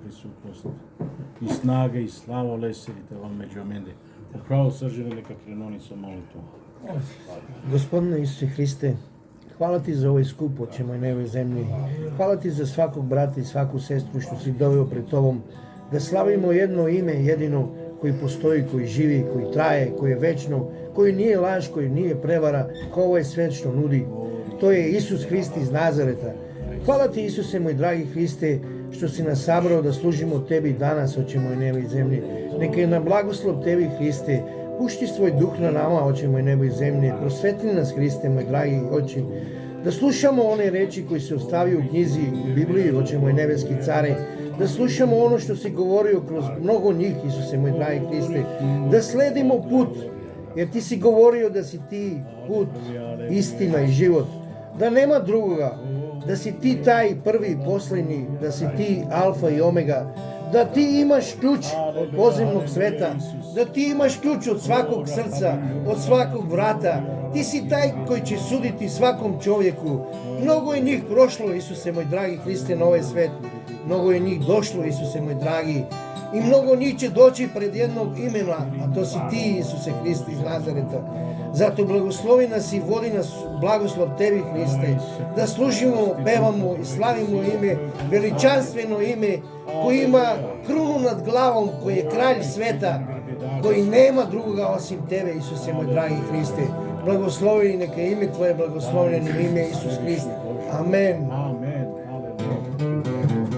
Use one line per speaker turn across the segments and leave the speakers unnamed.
присутност и снага и слава леселите вам меѓу мене. Управо сржене нека кренoni со молитва.
Господине Исусе Христе, hvala ti za ovaj skup, Oče moj neboj zemlji. Hvala ti za svakog brata i svaku sestru što si doveo pred tobom, da slavimo jedno ime jedino koji postoji, koji živi, koji traje, koji je večno, koji nije laž, koji nije prevara, kao ovaj svet što nudi. To je Isus Hrist iz Nazareta. Hvala ti, Isuse moj dragi Hriste, što si nas sabrao da služimo tebi danas, Oče moj nebo i zemlji. Neka je na blagoslov tebi, Hriste, pušti svoj duh na nama, Oče moj nebo i zemlji. Prosvetli nas, Hriste moj dragi Oče, da slušamo one reči koji se ostavio u knjizi u Bibliji, Oče moj nebeski care, da slušamo ono što si govorio kroz mnogo njih, Isuse moj dragi Hriste, da sledimo put, jer ti si govorio da si ti put, istina i život, da nema drugoga, da si ti taj prvi i poslednji, da si ti alfa i omega, da ti imaš ključ od podzemnog sveta, da ti imaš ključ od svakog srca, od svakog vrata, ti si taj koji će suditi svakom čovjeku. Mnogo je njih prošlo, Isuse moj dragi Hriste, na ovaj svet, mnogo je njih došlo, Isuse moj dragi, i mnogo njih će doći pred jednog imena, a to si ti, Isuse Hriste iz Nazareta. Zato blagoslovi nas i vodi nas blagoslov tebi, Hriste, da služimo, pevamo i slavimo ime, veličanstveno ime, koji ima krunu nad glavom, koji je kralj sveta, koji nema drugoga osim tebe, Isuse moj dragi Hriste. Blagoslovi, neka ime tvoje blagoslovljeno ime Isus Hrist. Amen.
Amen.
Hallelujah.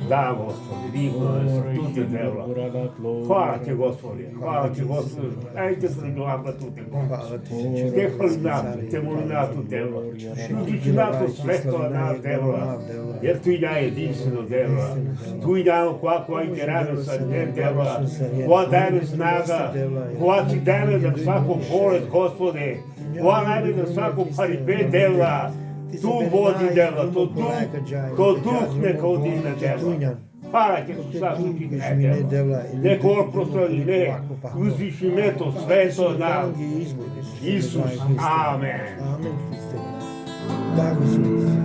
Da, Gospodи, dignule su tuđe dela. Hvala ti, Gospodi, hvala ti, Gospodi. Ajde preglava tuđe, Gospodi. Te hvala te molim na tu dela. Uđići na to svetova na dela. Jer tu ide jedinstveno dela. Tu ide kako ajde rano sa dnem dela. Koja daje snaga, koja ti daje da svako pored, Gospode. Koja najde da svako paripe dela. Tu vodi dela, to duh neka odigne dela. Hvala ti su sasluki ne dela. Neko oprostrali ne, uzviši ne to sveto na Isus. Amen.
Amen, Hriste. Da, Gospodи, Hriste,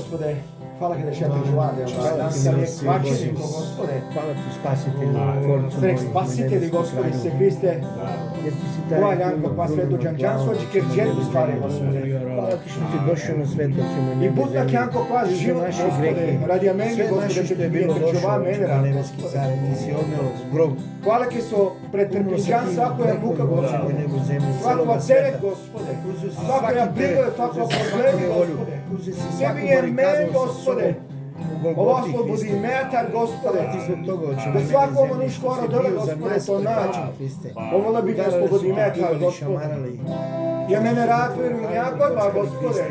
Господе, hvala Ti da še te živade, danas je kvačeniko, Gospode.
Hvala Ti spasitelju, tvorcu
Srek
mojih,
spasitelji, Gospode, se Hriste,
jer Ti si taj
Tvoj Janko, pa sveto Đanđanstvo, Čikirđenku stvari, Gospode.
Hvala Ti što si došao na svet, Oče moj,
I
nebe
budak
zemlje.
Janko, kvaš
Ti za
život,
naše
Gospode,
grehe,
radi meni,
sve
Gospode,
naše
da
što
Ti
je
bije
bilo loše,
trčova
Oče
menera,
moj, nebeski care, Ti si odneo u grob.
Hvala Ti su pred trpinđan svakoja muka,
Oče moj, nebo zemlje,
svakova
celoga
teret,
sveta.
Gospode,
Uzeo si
svakoja
svaki
briga,
teret,
svakova
uzeo si
problemi,
svaku volju,
Gospode.
uzeo si
Tebi
svaku
je
barikadu
men,
sa
Gospode.
sobom u
Ova
Golgoti,
slobodi
Hriste.
metar, Gospode.
Hvala Ti zbog toga, Oče
Da
moj,
svako
nebe
ono
zemlje,
skoro
što si
dole,
bio za
Gospode,
nas
to nađe.
preplaćen, Hriste.
Ovo da bi ga
Udarali
slobodi
su te
metar,
pljuvali,
Gospode.
šamarali.
Ja mene radveru i njakodba, Gospode.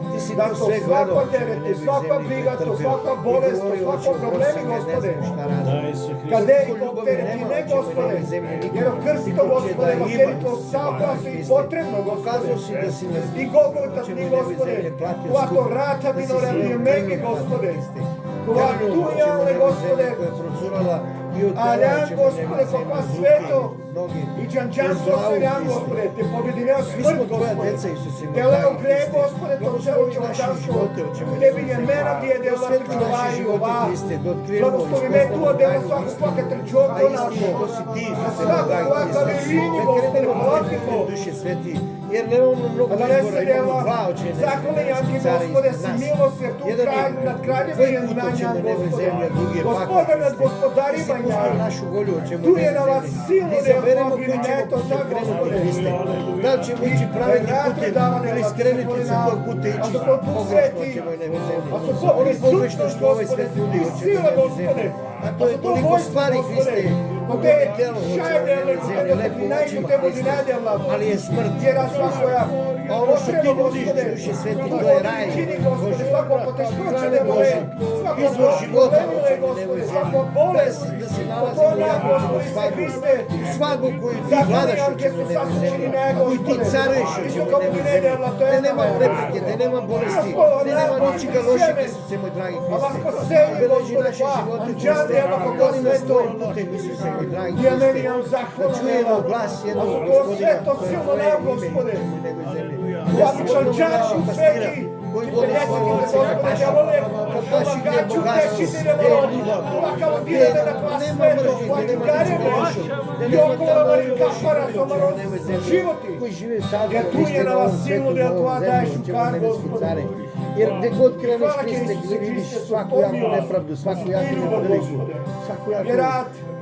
Ti si
Da
to
to
sve
svako
gledao,
teret,
ne bi
svaka
zemlji
briga, to
pretrpeo.
svaka
I
bolest, to
govorio,
svako
oče,
problemi,
prosim, ne
Gospode.
znam šta radi.
Daj se Hriste.
Kad je
Niko ljubavi
tereti
nema,
ne,
oče moj,
Gospode,
nebe zemlje, niko.
jer krsto,
Niko će
Gospode,
da
vakeriko
ima.
salka su i
Hriste.
potrebno, Gospode.
Pokazao si da si nas
I Golgota
oče
ti,
moj, nebe
Gospode,
zemlje, platio
koja to
skupo.
rata
Da si
bilo radi
svojom
meni,
krvlju
Gospode.
platio, Hriste.
Koja
Krvlju,
tu
oče moj,
javne,
nebe
Gospode,
zemlje, koja je procurala i od
a
tela,
ljan,
oče moj,
Gospode,
nebe
ko
zemlje,
pa
ruke,
sveto,
noge,
i đanđanstvo
kroz glavu,
se ljan,
Hriste.
Gospode, te pobjedineo
Mi
smrt,
smo tvoja
Gospode.
deca, Isuse, moj
Tele
dragi
u gre,
Hriste.
Gospode, to celo
Blagoslovi naše
čovječanstvo.
živote, oče moj,
Tebi
nebe
je
zemlje.
mena dijede, ova
Prosvetli naše
trčova i
živote,
ova.
Hriste, da otkrijemo
Blagoslovi me tu, od dela svakog svaka trčova
a
do
istino,
našo.
to si ti,
A
Isuse,
svakog
moj dragi
ovaka
Hriste.
velini,
Da
Gospode,
krenemo
hvatimo.
u duše sveti, jer nemamo mnogo
A da ne
izbora,
se
imamo
dela,
dva, oče,
zahvalim ja ti,
nebeski care
Gospode,
ispred
si
nas.
milost, jer tu
Jedan je
kralj nad kraljima
tvoj
je
put,
znanja,
oče moj, nebe
Gospode.
zemlje, a drugi je pakao,
Gospoda nad
Hriste. Ti
gospodarima
si
i
pustio
ja.
našu volju, oče moj,
Tu je
nebe
na vas
zemlje.
silno
Mi
da je
izaberemo
Bog
koji ćemo
neto, sad,
krenuti,
Gospode.
Hriste. Da li ćemo ići pravednim
Vrati
putem
davane,
ili
Vlade,
skrenuti sa
Gospodina.
tog puta i
A
ići
što to Duh
pogrešno,
Sveti?
oče moj, nebe zemlje.
A što to
Ono pogrešno
prisutnost,
što ovaj
Gospode,
svet nudi,
ti
oče moj,
sila,
nebe
Gospode.
zemlje. A to
A
je
što to
toliko
vojsko,
stvari,
Gospode.
Hriste,
Ko
u
te
tebe telo, oče
šajde,
moj, nebe
Gospode,
zemlje,
da
lepo
ti
u
najdu
očima,
te
Hriste.
vodinade, Vlade.
Ali je smrt.
Jer svakoja
A ono što ti nudiš, duše sveti, to je raj.
Čini, Gospode,
Bože,
svako poteškoće
Hrane
ne vole,
Bože,
svako
izvor života,
probleme,
oče moj,
Gospode,
neboj
svako
zemlji.
bolest,
Da se nalazimo u jabučnom svagu, svagu koju ti vladaš, oče moj, neboj zemlji, koju ti caruješ, oče moj, neboj zemlji, da nema prepreke, da nema bolesti, da nema ničega lošeg, Isuse, moj dragi Hriste. Obeleži naše živote, Hriste, voli nas tvojim putem, Isuse, moj dragi Hriste, da čujemo glas jednog Gospodina, to je tvoje ime, oče moj, neboj zemlji.
Običan čaši sveti,
koji voli svoje ovce na pašu, po paši gdje je bogatstvo, gdje je ljubav, gdje nema mržnje, gdje nema ničega lošeg, gdje nema tamo i loših ljudi, oče moj, neboj zemlji, koji žive sad, Hriste, na ovom svetu, na ovom zemlji, oče moj, nebeski care. Jer gdje god kreneš, Hriste, gdje vidiš svaku jaku nepravdu, svaku jaku nepriliku, svaku jaku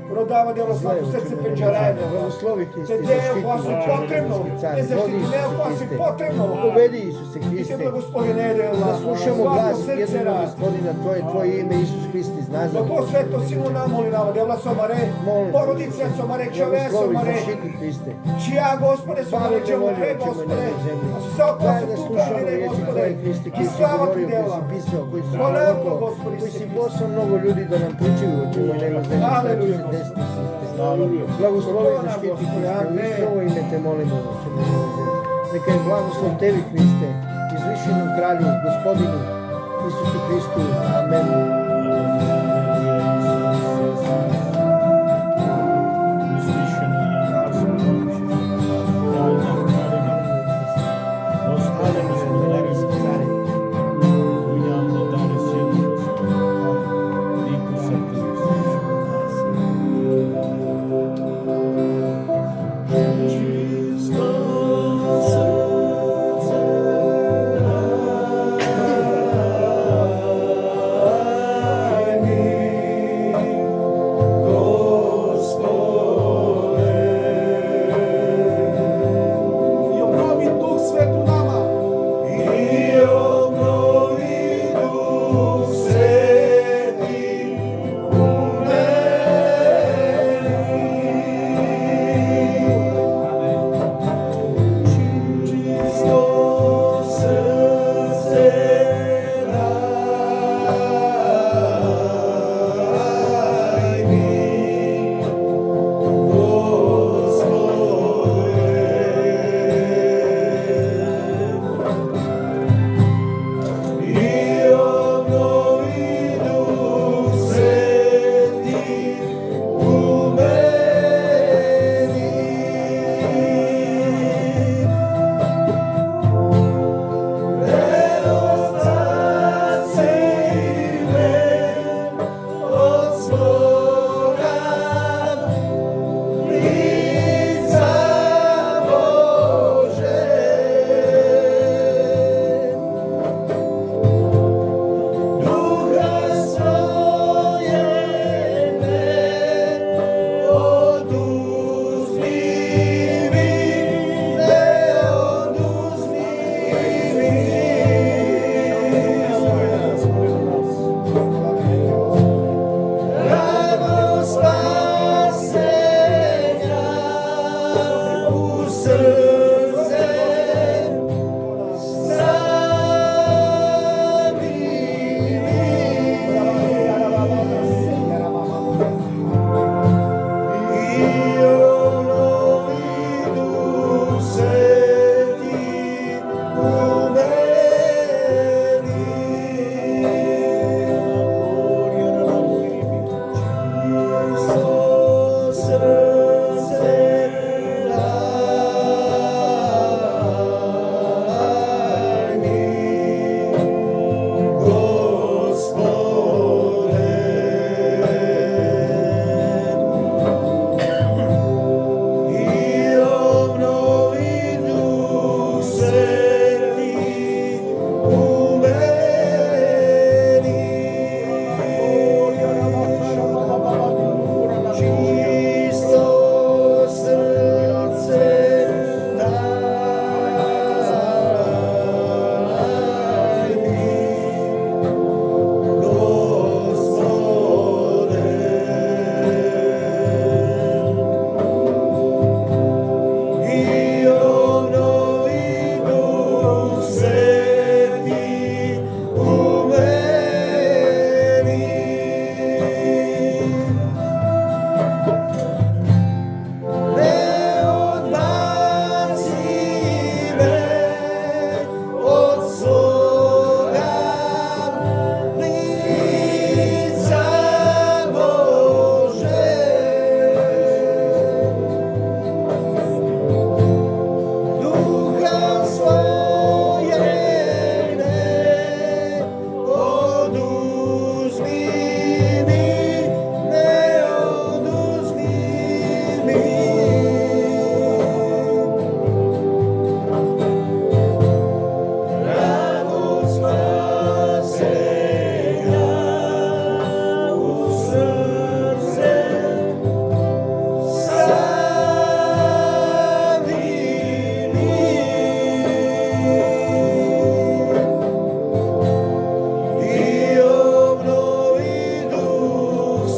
prodava djelo svako srce pečarajno.
Blagoslovi Hriste,
Te deo koja
zaštiti
su potrebno, te zaštiti deo koja su potrebno.
Povedi Isuse
Ti
Hriste,
te blagoslovi ne deo,
da slušamo glas
srce
jednog
rad.
Gospodina, to je tvoje ime, Isus Hrist iz
Da
Nazareta.
to sve to sinu namoli nama, djela somare,
Molim te,
porodice somare, čove
Blagoslovi,
somare,
zaštiti Hriste.
čija Gospode somare,
Hvala te
ćemo
molim,
pre
oče moj,
Gospode,
neboj zemlji.
a su sve oko
Daj
su
da
tu
slušamo
godine,
riječi
Gospode,
tvoje Hriste,
i
koji si
slava ti
govorio, koji
djela.
si pisao, koji si
Hvala
prorokao,
Bogu, Gospodi,
koji si
Hriste.
poslao mnogo ljudi da nam pričaju, oče moj, neboj zemlji, šta će
Aleluja.
se desiti, Hriste.
Aleluja.
Blagoslovi
Hvala,
zaštiti
Gospode,
Hriste, u
amen.
Isusovo ime te molimo, oče moj, neboj zemlji. Neka je blagoslov tebi, Hriste, izvišenom kralju, Gospodinu, Isusu Hristu. Amen.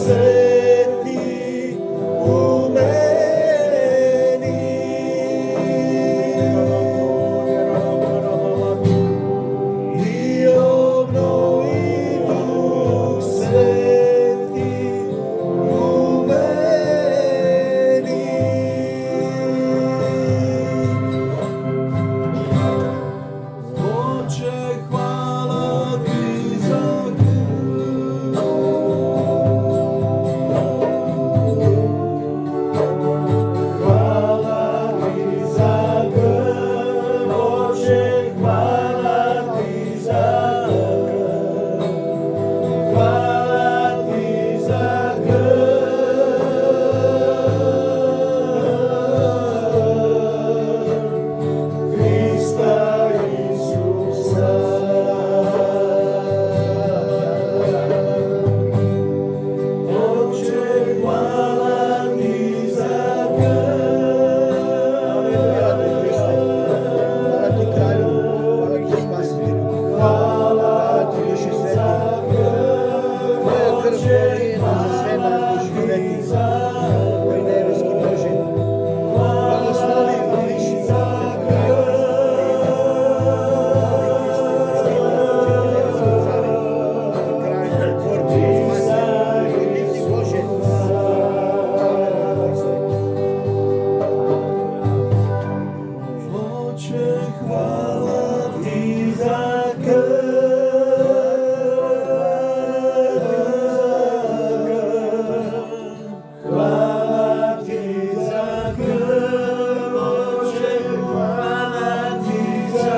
say